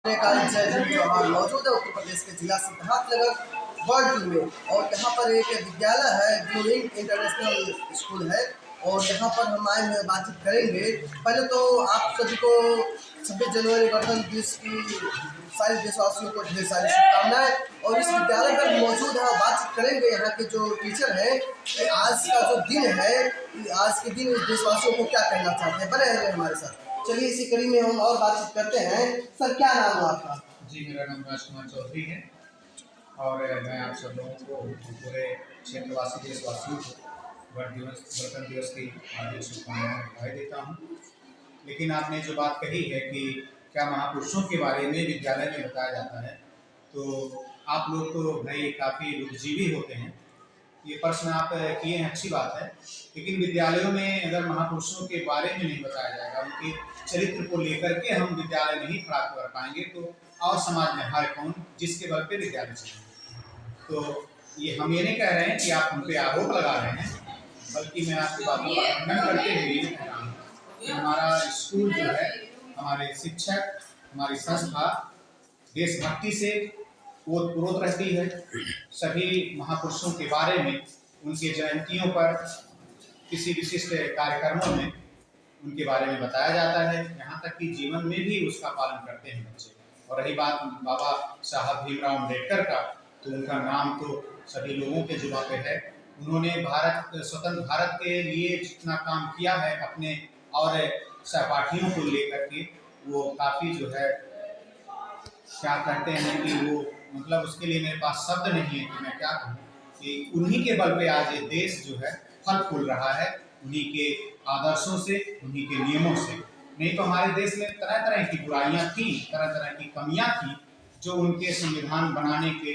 चौहान मौजूद है उत्तर प्रदेश के जिला सिद्धार्थनगर वर्ड में। और यहाँ पर एक विद्यालय है ब्लूइंग इंटरनेशनल स्कूल है और यहाँ पर हम आए हुए बातचीत करेंगे। पहले तो आप सभी को 26 जनवरी गणतंत्र दिवस की सारे देशवासियों को ढेर सारी शुभकामनाएं। और इस विद्यालय पर मौजूद है और बातचीत करेंगे यहाँ के जो टीचर हैं कि आज का जो दिन है, आज के दिन देशवासियों को क्या कहना चाहते हैं। बने रहे हमारे साथ। चलिए इसी कड़ी में हम और बातचीत करते हैं। सर क्या नाम है आपका? जी, मेरा नाम राजकुमार चौधरी है और मैं आप सब लोगों को पूरे क्षेत्रवासी देशवासियों को गणतंत्र दिवस की हार्दिक शुभकामनाएं बधाई देता हूँ। लेकिन आपने जो बात कही है कि क्या महापुरुषों के बारे में विद्यालय में बताया जाता है, तो आप लोग तो भाई काफ़ी बुद्धिजीवी होते हैं। ये प्रश्न आप किए हैं, अच्छी बात है। लेकिन विद्यालयों में अगर महापुरुषों के बारे में नहीं बताया जाएगा, उनके चरित्र को लेकर के हम विद्यालय नहीं खड़ा कर पाएंगे, तो और समाज में हर कौन जिसके बल पे विद्यालय चलेंगे। तो ये हम ये नहीं कह रहे हैं कि आप हम पे आरोप लगा रहे हैं, बल्कि मैं आपकी बातों का खंडन करते हुए ये कह रहा हूँ कि हमारा स्कूल जो है, हमारे शिक्षक, हमारी संस्था देशभक्ति से ओतप्रोत रहती है। सभी महापुरुषों के बारे में, उनके जयंतियों पर, किसी विशिष्ट कार्यक्रमों में उनके बारे में बताया जाता है। यहाँ तक कि जीवन में भी उसका पालन करते हैं बच्चे। और रही बात बाबा साहब भीमराव अम्बेडकर का, तो उनका नाम तो सभी लोगों के जुबान पे है। उन्होंने स्वतंत्र भारत के लिए जितना काम किया है अपने और सहपाठियों को लेकर के, वो काफ़ी जो है क्या कहते हैं कि वो मतलब उसके लिए मेरे पास शब्द नहीं है कि मैं क्या कहूँ कि उन्हीं के बल पे आज ये देश जो है फल फूल रहा है, उन्हीं के आदर्शों से, उन्हीं के नियमों से। नहीं तो हमारे देश में तरह तरह की बुराइयां थी, तरह तरह की कमियां थी, जो उनके संविधान बनाने के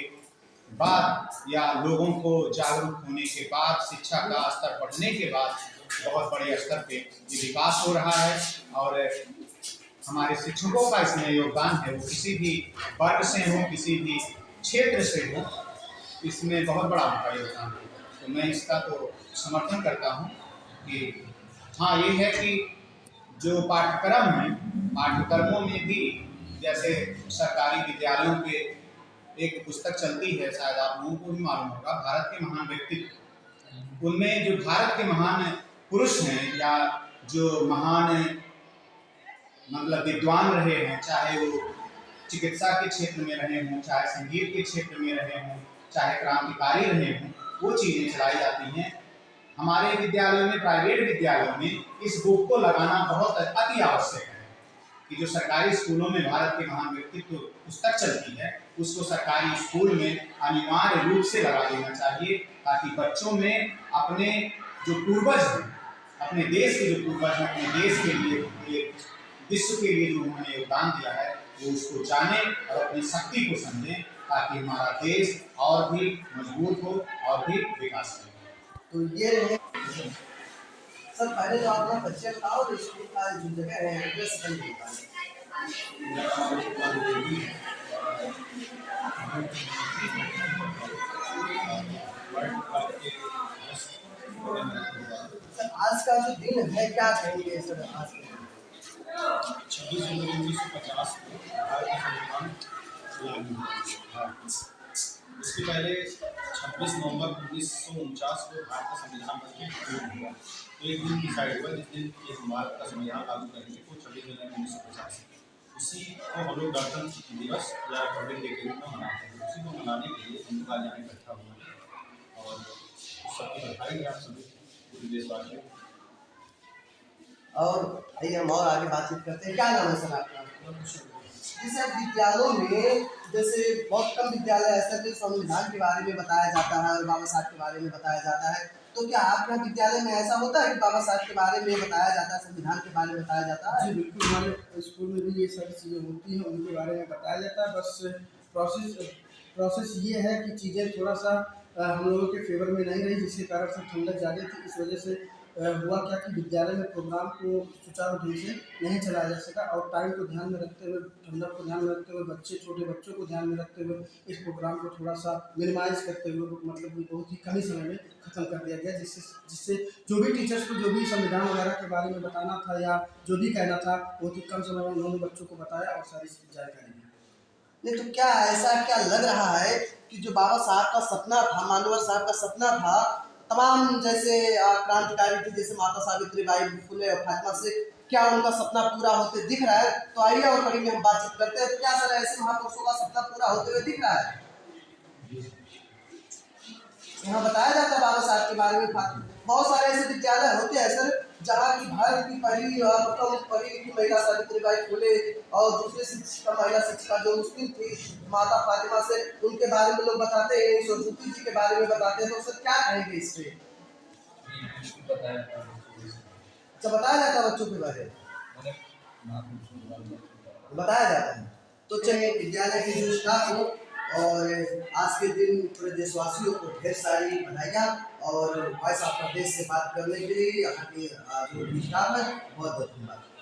बाद या लोगों को जागरूक होने के बाद, शिक्षा का स्तर बढ़ने के बाद बहुत बड़े स्तर पे ये विकास हो रहा है। और हमारे शिक्षकों का इसमें योगदान है, वो किसी भी वर्ग से हो, किसी भी क्षेत्र से हो, इसमें बहुत बड़ा उनका योगदान है। तो मैं इसका तो समर्थन करता हूँ कि हाँ, ये है कि जो पाठ्यक्रमों में भी, जैसे सरकारी विद्यालयों के एक पुस्तक चलती है, शायद आप लोगों को भी मालूम होगा, भारत के महान व्यक्तित्व। उनमें जो भारत के महान पुरुष हैं या जो महान मतलब विद्वान रहे हैं, चाहे वो चिकित्सा के क्षेत्र में रहे हों, चाहे संगीत के क्षेत्र में रहे हों, चाहे क्रांतिकारी रहे हों, वो चीज़ें चलाई जाती हैं। हमारे विद्यालयों में, प्राइवेट विद्यालयों में इस बुक को लगाना बहुत अति आवश्यक है कि जो सरकारी स्कूलों में भारत के महान व्यक्तित्व पुस्तक चलती है, उसको सरकारी स्कूल में अनिवार्य रूप से लगा देना चाहिए, ताकि बच्चों में अपने जो पूर्वज हैं, अपने देश के जो पूर्वज हैं, अपने देश के लिए, विश्व के लिए जो उन्होंने योगदान दिया है, वो उसको जाने और अपनी शक्ति को समझें, ताकि हमारा देश और भी मजबूत हो और भी विकास करे। तो ये रहे सर, पहले तो आप अपना परिचय बताओ, तो स्कूल का जो जगह है एड्रेस बन गया है। सर आज का जो दिन है क्या कहेंगे सर? आज 26 जनवरी 1950 को भारत का संविधान लागू हुआ। इसके पहले 26 नवंबर 1949 को भारत का संविधान बन के लागू हुआ। एक दिन डिसाइड हुआ जिस दिन भारत का संविधान लागू करेंगे, वो 26 जनवरी 1950। उसी को हम लोग गणतंत्र दिवस या रिपब्लिक डे के रूप में मनाते हैं। उसी को मनाने के लिए हम लोग आज यहाँ इकट्ठा हुए हैं और सबकी बधाई है आप सभी पूरे देशवासियों। और आइए हम और आगे बातचीत करते हैं। क्या नाम है सर आपका? जैसे विद्यालयों में, जैसे बहुत कम विद्यालय ऐसा जो संविधान के बारे में बताया जाता है और बाबा साहब के बारे में बताया जाता है, तो क्या आपके विद्यालय में ऐसा होता है कि बाबा साहब के बारे में बताया जाता है, संविधान के बारे में बताया जाता है? जी बिल्कुल, हमारे स्कूल में भी ये सारी चीज़ें होती हैं, उनके बारे में बताया जाता है। बस प्रोसेस ये है कि चीज़ें थोड़ा सा हम लोगों के फेवर में नहीं रही, जिसके कारण से ठंडक ज़्यादा थी। इस वजह से हुआ क्या कि विद्यालय में प्रोग्राम को सुचारू ढंग से नहीं चलाया जा सका और टाइम को ध्यान में रखते हुए, ठंडक को ध्यान में रखते हुए, छोटे बच्चों को ध्यान में रखते हुए इस प्रोग्राम को थोड़ा सा मिनिमाइज करते हुए, मतलब बहुत ही कम ही समय में ख़त्म कर दिया गया, जिससे जो भी टीचर्स को जो भी संविधान वगैरह के बारे में बताना था या जो भी कहना था, बहुत ही कम समय में उन्होंने बच्चों को बताया और सारी जानकारी दी। नहीं तो क्या ऐसा क्या लग रहा है कि जो बाबा साहब का सपना था, मानवर साहब का सपना था, तमाम जैसे क्रांतिकारी थे जैसे माता सावित्रीबाई फुले और फातिमा से, क्या उनका सपना पूरा होते दिख रहा है? तो आइए और कड़ी में हम बातचीत करते हैं। तो क्या सर ऐसे महापुरुषों का सपना पूरा होते हुए दिख रहा है? यहाँ बताया जाता है बाबा साहब के बारे में। बहुत सारे ऐसे विद्यालय होते हैं सर जहाँ की भारत की पहली प्रथम पढ़ी लिखी महिला सावित्रीबाई फुले और दूसरी शिक्षिका महिला शिक्षिका जो मुस्लिम थी माता फातिमा से, उनके बारे में लोग बताते हैं, सरस्वती जी के बारे में बताते हैं। तो सर क्या कहेंगे इस पे? अच्छा, बताया जाता है बच्चों के बारे में, बताया जाता है। तो चलिए विद्यालय के जो स्टाफ हो और आज के दिन पूरे देशवासियों को ढेर सारी बधाइयाँ, और वॉइस ऑफ प्रदेश से बात करने के लिए यहाँ के जो स्टाफ है बहुत बहुत धन्यवाद।